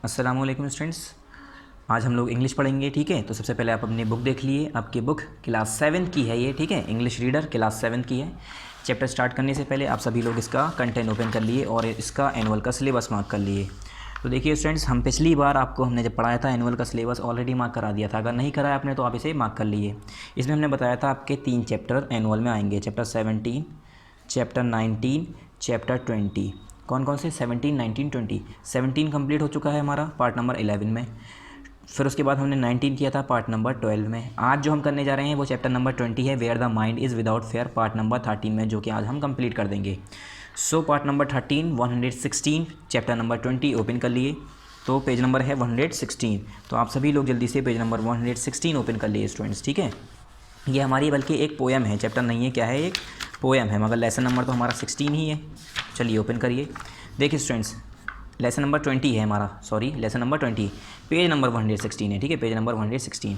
अस्सलाम वालेकुम स्टूडेंट्स। आज हम लोग इंग्लिश पढ़ेंगे। ठीक है, तो सबसे पहले आप अपनी बुक देख लिए। आपकी बुक क्लास 7 की है ये। ठीक है, इंग्लिश रीडर क्लास 7 की है। चैप्टर स्टार्ट करने से पहले आप सभी लोग इसका कंटेंट ओपन कर लिए और इसका एनुअल का सिलेबस मार्क कर लिए। तो देखिए स्टूडेंट्स, हम पिछली बार आपको हमने जब पढ़ाया था एनुअल का सिलेबस ऑलरेडी मार्क करा दिया था। अगर नहीं कराया आपने तो आप इसे मार्क कर लिए। इसमें हमने बताया था आपके 3 चैप्टर एनुअल में आएंगे, चैप्टर 17, चैप्टर 19, चैप्टर 20। कौन कौन से? 17, 19, 20। 17 कंप्लीट हो चुका है हमारा पार्ट नंबर 11 में। फिर उसके बाद हमने 19 किया था पार्ट नंबर 12 में। आज जो हम करने जा रहे हैं वो चैप्टर नंबर 20 है, where the mind is without fear, part number 13 में, जो कि आज हम कंप्लीट कर देंगे। So part number 13 116, chapter number 20 open कर लिए। तो पेज नंबर है 116। तो आप सभी लोग जल्दी से पेज नंबर 116 ओपन कर लिए स्टूडेंट्स। ठीक है, ये हमारी बल्कि एक पोएम है, चैप्टर नहीं है, क्या है, एक पोएम है, मगर लेसन नंबर तो हमारा 16 ही है। चलिए ओपन करिए। देखिए स्टूडेंट्स, लेसन नंबर 20 है हमारा, sorry lesson number 20, page number 116 है। ठीक है, पेज नंबर 116।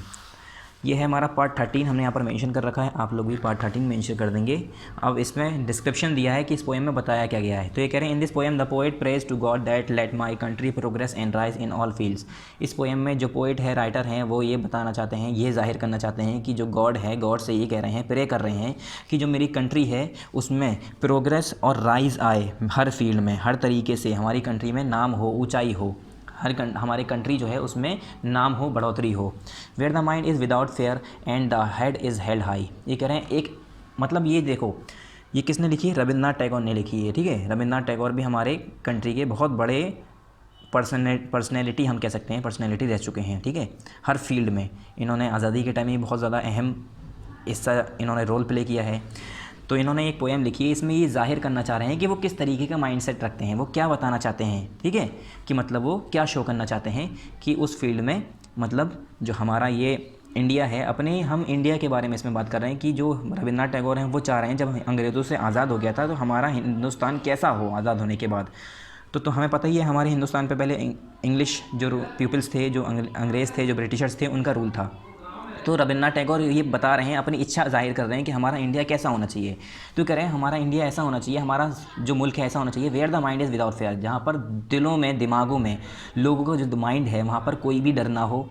ये है हमारा पार्ट 13, हमने यहाँ पर मेंशन कर रखा है, आप लोग भी पार्ट 13 मेंशन कर देंगे। अब इसमें डिस्क्रिप्शन दिया है कि इस पोएम में बताया क्या गया है। तो ये कह रहे हैं, in this poem the poet prays to God that let my country progress and rise in all fields. इस पोएम में जो पोएट है, राइटर हैं, वो ये बताना चाहते हैं, ये जाहिर करना चाहते हैं कि जो गॉड है, गॉड से ये कह रहे हैं, प्रे कर रहे हैं कि जो मेरी कंट्री है उसमें प्रोग्रेस और राइज आए, हर फील्ड में, हर तरीके से हमारी कंट्री में नाम हो, ऊंचाई हो, हमारे कंट्री जो है उसमें नाम हो, बढ़ोतरी हो। Where the mind is without fear and the head is held high. ये कह रहे हैं, एक मतलब ये देखो, ये किसने लिखी है? रविंद्रनाथ टैगोर ने लिखी है। ठीक है, रविंद्रनाथ टैगोर भी हमारे कंट्री के बहुत बड़े पर्सनैलिटी हम कह सकते हैं, पर्सनैलिटी रह चुके हैं। ठीक है, हर फील्ड में इन्होंने आज़ादी के टाइम में बहुत ज़्यादा अहम हिस्सा इन्होंने रोल प्ले किया है। तो इन्होंने एक पोएम लिखी है, इसमें ये जाहिर करना चाह रहे हैं कि वो किस तरीके का माइंडसेट रखते हैं, वो क्या बताना चाहते हैं। ठीक है, कि मतलब वो क्या शो करना चाहते हैं कि उस फील्ड में, मतलब जो हमारा ये इंडिया है, अपने हम इंडिया के बारे में इसमें बात कर रहे हैं कि जो रविंद्रनाथ टैगोर हैं वो चाह रहे हैं जब अंग्रेज़ों से आज़ाद हो गया था तो हमारा हिंदुस्तान कैसा हो आज़ाद होने के बाद। तो हमें पता ही है, हमारे हिंदुस्तान पे पहले इंग्लिश जो पीपल्स थे, जो अंग्रेज़ थे, जो ब्रिटिशर्स थे, उनका रूल था। तो रविंद्रनाथ टैगोर ये बता रहे हैं, अपनी इच्छा जाहिर कर रहे हैं कि हमारा इंडिया कैसा होना चाहिए। तो कह रहे हैं हमारा इंडिया ऐसा होना चाहिए, हमारा जो मुल्क है ऐसा होना चाहिए, where the mind is without fear, जहाँ पर दिलों में, दिमागों में, लोगों का जो माइंड है वहाँ पर कोई भी डर ना हो।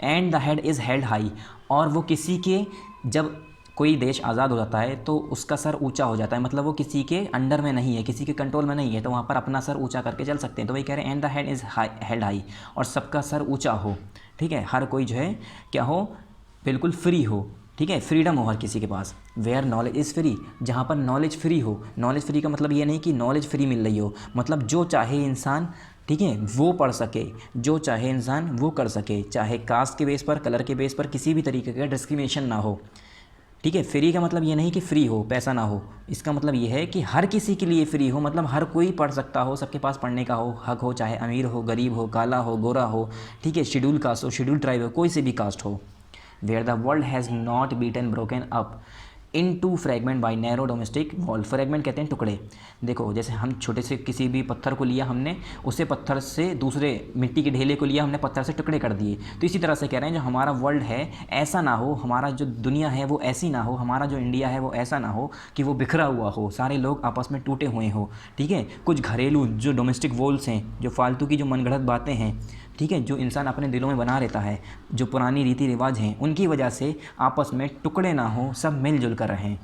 And the head is held high, और वो किसी के, जब कोई देश आज़ाद हो जाता है तो उसका सर ऊंचा हो जाता है, मतलब वो किसी के अंडर में नहीं है, किसी के कंट्रोल में नहीं है, तो वहाँ पर अपना सर ऊंचा करके चल सकते हैं। तो वही कह रहे हैं, and the head is held high, और सबका सर ऊंचा हो। ठीक है, हर कोई जो है क्या हो, बिल्कुल फ्री हो। ठीक है, फ्रीडम हो हर किसी के पास। वेयर नॉलेज इज़ फ्री, जहाँ पर नॉलेज फ्री हो। नॉलेज फ्री का मतलब ये नहीं कि नॉलेज फ्री मिल रही हो, मतलब जो चाहे इंसान, ठीक है, वो पढ़ सके, जो चाहे इंसान वो कर सके, चाहे कास्ट के बेस पर, कलर के बेस पर, किसी भी तरीके का डिस्क्रिमिनेशन ना हो। ठीक है, फ्री का मतलब ये नहीं कि फ्री हो, पैसा ना हो, इसका मतलब ये है कि हर किसी के लिए फ्री हो, मतलब हर कोई पढ़ सकता हो, सबके पास पढ़ने का हो हक हो, चाहे अमीर हो, गरीब हो, काला हो, गोरा हो, ठीक है, शेड्यूल कास्ट हो, शेड्यूल ट्राइब हो, कोई से भी कास्ट हो। Where the world has not beaten broken up into fragment by narrow domestic wall. Fragment कहते हैं टुकड़े। देखो, जैसे हम छोटे से किसी भी पत्थर को लिया हमने, उसे पत्थर से दूसरे मिट्टी के ढेले को लिया हमने, पत्थर से टुकड़े कर दिए। तो इसी तरह से कह रहे हैं जो हमारा वर्ल्ड है ऐसा ना हो, हमारा जो दुनिया है वो ऐसी ना हो, हमारा जो इंडिया है वो ऐसा ना हो कि वो बिखरा हुआ हो, सारे लोग आपस में टूटे हुए हो। ठीक है, कुछ घरेलू जो डोमेस्टिक वॉल्स हैं, जो फालतू की जो मनगढ़ंत बातें हैं, ठीक है, जो इंसान अपने दिलों में बना लेता है, जो पुरानी रीति रिवाज हैं, उनकी वजह से आपस में टुकड़े ना हो, सब मिलजुल कर रहें।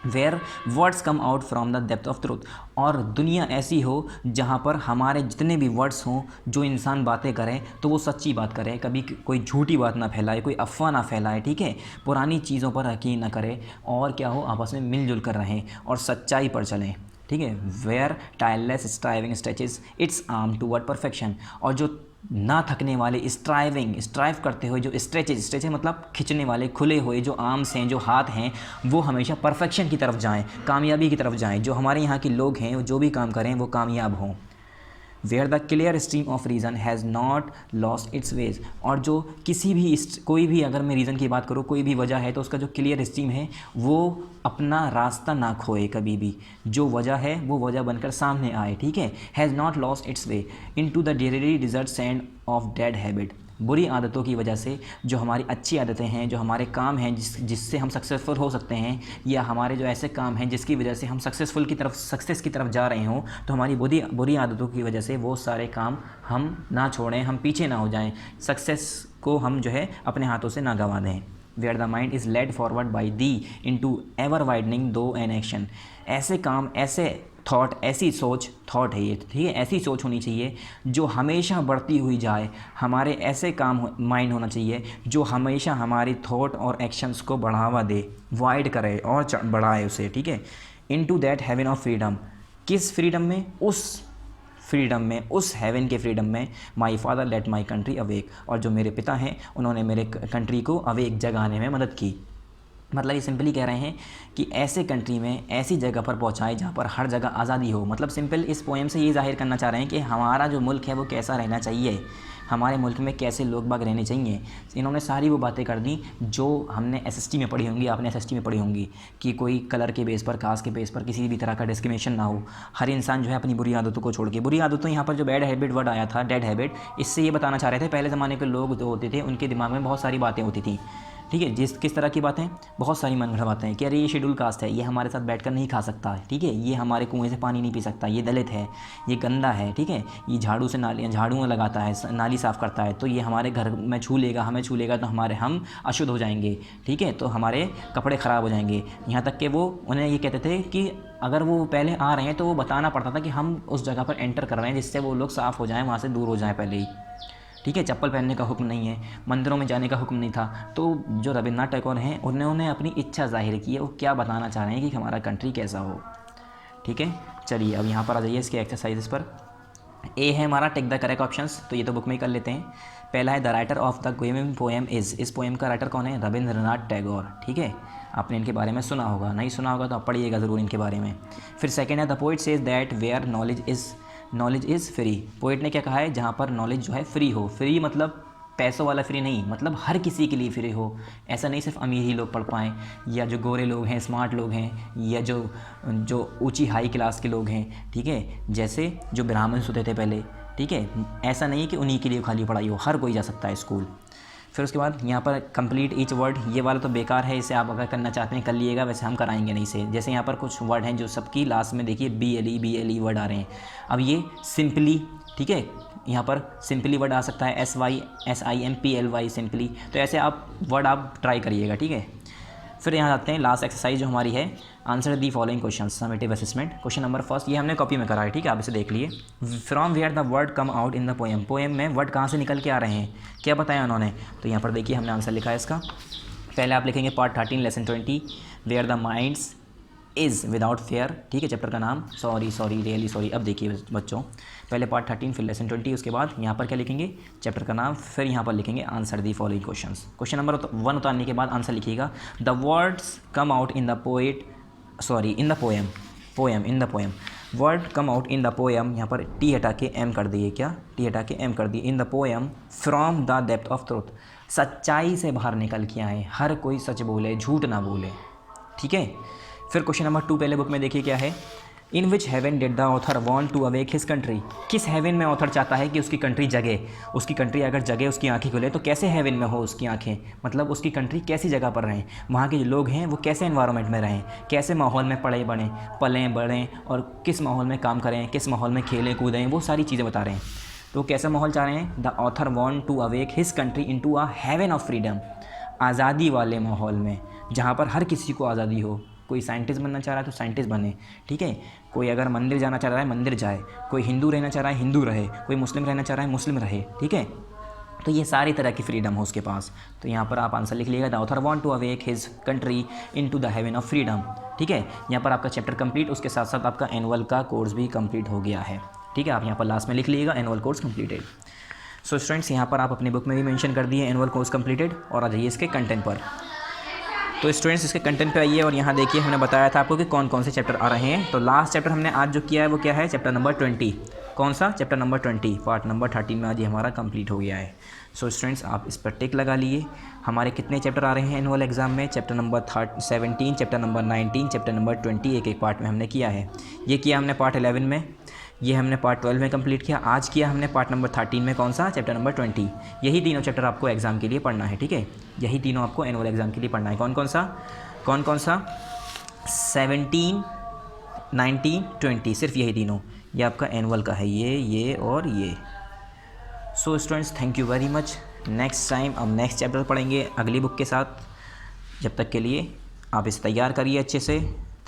Where words come out from the depth of truth, और दुनिया ऐसी हो जहाँ पर हमारे जितने भी वर्ड्स हों, जो इंसान बातें करें तो वो सच्ची बात करे, कभी कोई झूठी बात ना फैलाए, कोई अफवाह ना फैलाए। ठीक है, पुरानी चीज़ों पर यकीन ना करे, और क्या हो, आपस में मिलजुल कर रहें और सच्चाई पर चलें। ठीक है, where tireless striving stretches its arm toward perfection, और जो ना थकने वाले, स्ट्राइव करते हुए जो स्ट्रेचेज मतलब खिंचने वाले, खुले हुए जो आर्म्स हैं, जो हाथ हैं, वो हमेशा परफेक्शन की तरफ जाएं, कामयाबी की तरफ जाएं, जो हमारे यहाँ के लोग हैं वो जो भी काम करें वो कामयाब हों। Where the clear stream of reason has not lost its ways, और जो किसी भी कोई भी, अगर मैं रीज़न की बात करूँ, कोई भी वजह है तो उसका जो क्लियर स्ट्रीम है वो अपना रास्ता ना खोए कभी भी, जो वजह है वो वजह बनकर सामने आए। ठीक है, has not lost its way into the dreary desert sand of dead habit, बुरी आदतों की वजह से जो हमारी अच्छी आदतें हैं, जो हमारे काम हैं जिससे हम सक्सेसफुल हो सकते हैं, या हमारे जो ऐसे काम हैं जिसकी वजह से हम सक्सेस की तरफ जा रहे हों, तो हमारी बुरी आदतों की वजह से वो सारे काम हम ना छोड़ें, हम पीछे ना हो जाएं, सक्सेस को हम जो है अपने हाथों से ना गंवा दें। Where the mind is led forward by thee into ever widening thought and action. ऐसे काम, ऐसे थॉट, ऐसी सोच, थॉट है ये, ठीक है, ऐसी सोच होनी चाहिए जो हमेशा बढ़ती हुई जाए। हमारे ऐसे काम माइंड होना चाहिए जो हमेशा हमारी थॉट और एक्शंस को बढ़ावा दे, वाइड करे और बढ़ाए उसे, ठीक है। Into that heaven of freedom. किस फ्रीडम में? उस फ्रीडम में, उस हेवन के फ्रीडम में। My father let my country awake. और जो मेरे पिता हैं उन्होंने मेरे कंट्री को अवेक जगाने में मदद की। मतलब ये सिंपली कह रहे हैं कि ऐसे कंट्री में, ऐसी जगह पर पहुंचाए जहां पर हर जगह आज़ादी हो। मतलब सिंपल इस पोएम से ये जाहिर करना चाह रहे हैं कि हमारा जो मुल्क है वो कैसा रहना चाहिए, हमारे मुल्क में कैसे लोग बाग रहने चाहिए। इन्होंने सारी वो बातें कर दी जो हमने एसएसटी में पढ़ी होंगी, आपने एसएसटी में पढ़ी होंगी, कि कोई कलर के बेस पर, कास्ट के बेस पर किसी भी तरह का डिस्क्रिमिनेशन ना हो। हर इंसान जो है अपनी बुरी आदतों को छोड़ के, बुरी आदतों यहाँ पर जो बैड हैबिट वर्ड आया था, डेड हैबिट, इससे ये बताना चाह रहे थे पहले ज़माने के लोग जो होते थे उनके दिमाग में बहुत सारी बातें होती थी, ठीक है। किस तरह की बातें? बहुत सारी मन घड़त बातें कि अरे ये शेड्यूल कास्ट है, ये हमारे साथ बैठकर नहीं खा सकता है, ठीक है, ये हमारे कुएं से पानी नहीं पी सकता, ये दलित है, ये गंदा है, ठीक है, ये झाड़ू लगाता है, नाली साफ़ करता है, तो ये हमारे घर में छू लेगा, हमें छू लेगा तो हम अशुद्ध हो जाएंगे, ठीक है, तो हमारे कपड़े ख़राब हो जाएंगे। यहाँ तक कि वो उन्हें ये कहते थे कि अगर वो पहले आ रहे हैं तो वो बताना पड़ता था कि हम उस जगह पर एंटर कर रहे हैं, जिससे वो लोग साफ़ हो जाएँ, वहाँ से दूर हो जाएँ पहले ही, ठीक है। चप्पल पहनने का हुक्म नहीं है, मंदिरों में जाने का हुक्म नहीं था। तो जो रविन्द्रनाथ टैगोर हैं उन्होंने अपनी इच्छा जाहिर की है, वो क्या बताना चाह रहे हैं कि हमारा कंट्री कैसा हो, ठीक है। चलिए अब यहाँ पर आ जाइए इसके एक्सरसाइजेस पर। ए है हमारा टेक द करेक्ट ऑप्शंस, तो ये तो बुक में ही कर लेते हैं। पहला है the writer of the given poem is. इस पोएम का राइटर कौन है? रविंद्रनाथ टैगोर, ठीक है। आपने इनके बारे में सुना होगा, नहीं सुना होगा तो आप पढ़िएगा ज़रूर इनके बारे में। फिर सेकेंड है the poet says that where knowledge is free. Poet ने क्या कहा है? जहाँ पर नॉलेज जो है फ्री हो। फ्री मतलब पैसों वाला फ्री नहीं, मतलब हर किसी के लिए फ्री हो। ऐसा नहीं सिर्फ अमीर ही लोग पढ़ पाएँ, या जो गोरे लोग हैं, स्मार्ट लोग हैं, या जो ऊंची हाई क्लास के लोग हैं, ठीक है, जैसे जो ब्राह्मण होते थे पहले, ठीक है। ऐसा नहीं है कि उन्हीं के लिए खाली पढ़ाई हो, हर कोई जा सकता है स्कूल। फिर उसके बाद यहाँ पर कंप्लीट ईच वर्ड, ये वाला तो बेकार है, इसे आप अगर करना चाहते हैं कर लिएगा, वैसे हम कराएंगे नहीं से। जैसे यहाँ पर कुछ वर्ड हैं जो सबकी लास्ट में देखिए BLE वर्ड आ रहे हैं। अब ये सिंपली, ठीक है, यहाँ पर सिंपली वर्ड आ सकता है, SYMPLY सिंपली। तो ऐसे आप वर्ड आप ट्राई करिएगा, ठीक है। फिर यहाँ आते हैं लास्ट एक्सरसाइज जो हमारी है, answer the following question, summative assessment. Question number first, ये हमने कॉपी में करा है, ठीक है, आप इसे देख लिए। From where the word come out in the poem. Poem में वर्ड कहाँ से निकल के आ रहे हैं, क्या बताया उन्होंने? तो यहाँ पर देखिए हमने आंसर लिखा है इसका। पहले आप लिखेंगे part 13 lesson 20 where the minds is without fear, ठीक है, चैप्टर का नाम। Sorry really sorry. अब देखिए बच्चों, पहले पार्ट 13 फिर लेसन 20, उसके बाद यहाँ पर क्या लिखेंगे? चैप्टर का नाम, फिर यहाँ पर लिखेंगे answer the following questions. Question number 1 उतारने के बाद आंसर लिखिएगा। The words come out in the poem. Word come out in the poem, यहाँ पर टी हटा के एम कर दिए, क्या टी हटा के एम कर दिए। इन the poem from the depth of truth, सच्चाई से बाहर निकल के आए, हर कोई सच बोले, झूठ ना बोले, ठीक है। फिर क्वेश्चन नंबर 2 पहले बुक में देखिए क्या है। In which heaven did the author want to awake his country. किस हेवन में ऑथर चाहता है कि उसकी कंट्री जगे? उसकी कंट्री अगर जगे, उसकी आंखें खुले, तो कैसे हेवन में हो उसकी आंखें? मतलब उसकी कंट्री कैसी जगह पर रहें, वहाँ के जो लोग हैं वो कैसे एनवायरनमेंट में रहें, कैसे माहौल में पलें बढ़ें, और किस माहौल में काम करें, किस माहौल में खेलें कूदें, वो सारी चीज़ें बता रहे हैं। तो कैसा माहौल चाह रहे हैं? The author want to awake his country into a heaven of freedom. आज़ादी वाले माहौल में, जहाँ पर हर किसी को आज़ादी हो। कोई साइंटिस्ट बनना चाह रहा है तो साइंटिस्ट बने, ठीक है। कोई अगर मंदिर जाना चाह रहा है मंदिर जाए, कोई हिंदू रहना चाह रहा है हिंदू रहे, कोई मुस्लिम रहना चाह रहा है मुस्लिम रहे, ठीक है। तो ये सारी तरह की फ्रीडम हो उसके पास। तो यहाँ पर आप आंसर लिख लीजिएगा, the author want to awake his country into the heaven of freedom, ठीक है। यहाँ पर आपका चैप्टर कंप्लीट, उसके साथ साथ आपका एनुअल का कोर्स भी कंप्लीट हो गया है, ठीक है। आप यहाँ पर लास्ट में लिख लीजिएगा annual course completed. So students, यहाँ पर आप अपनी बुक में भी मेंशन कर दिए एनुअल कोर्स कंप्लीटेड, और आ जाइए इसके कंटेंट पर। तो स्टूडेंट्स इसके कंटेंट पे आइए, और यहाँ देखिए हमने बताया था आपको कि कौन कौन से चैप्टर आ रहे हैं। तो लास्ट चैप्टर हमने आज जो किया है वो क्या है? Chapter number 20। कौन सा? चैप्टर नंबर 20, पार्ट नंबर 13 में आज ये हमारा कंप्लीट हो गया है। सो स्टूडेंट्स आप इस पर टिक लगा लिए। हमारे कितने चैप्टर आ रहे हैं एनुअल एग्जाम में? Chapter number 17, chapter number 19, chapter number 20, एक एक पार्ट में हमने किया है। ये किया हमने पार्ट 11 में, ये हमने पार्ट 12 में कंप्लीट किया। आज किया हमने पार्ट नंबर 13 में, कौन सा, चैप्टर नंबर 20। यही तीनों चैप्टर आपको एग्ज़ाम के लिए पढ़ना है, ठीक है। यही तीनों आपको एनुअल एग्ज़ाम के लिए पढ़ना है। कौन कौन सा 17, 19, 20, सिर्फ यही तीनों, ये आपका एनुअल का है, ये और ये। So students, thank you very much. Next time हम नेक्स्ट चैप्टर पढ़ेंगे अगली बुक के साथ। जब तक के लिए आप इसे तैयार करिए अच्छे से।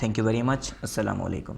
Thank you very much. अस्सलाम वालेकुम।